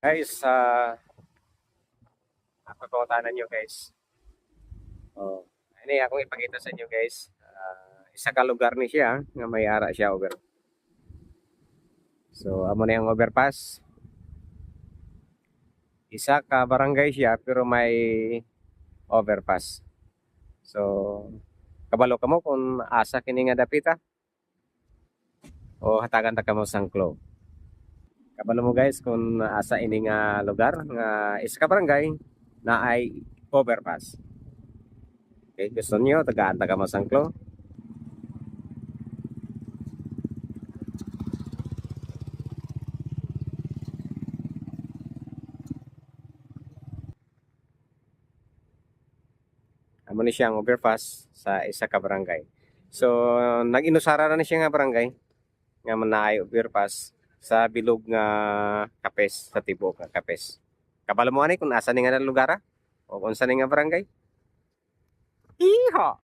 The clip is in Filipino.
Guys, papakutanan nyo guys. Oh, ini akong ipakita sa inyo guys. Isa ka lugar ni siya nga may ara siya over. So, amo na yung overpass. Isa ka barangay siya pero may overpass. So, kabalo ka mo kung asa kini nga dapita o hatagan ta kamo sangklo. Kabalo mo guys kung asa ini nga lugar nga isa ka barangay na ay overpass. Okay, gusto niyo tagaan ta kamo sangklo. Amo ni siyang overpass sa isa ka barangay. So, nag-inusara na siya nga barangay nga manaay overpass sa bilog nga Kapes sa tibok nga Kapes. Kabalo mo ani kung asa ni nga lugar o kung sa ni nga barangay? Iha!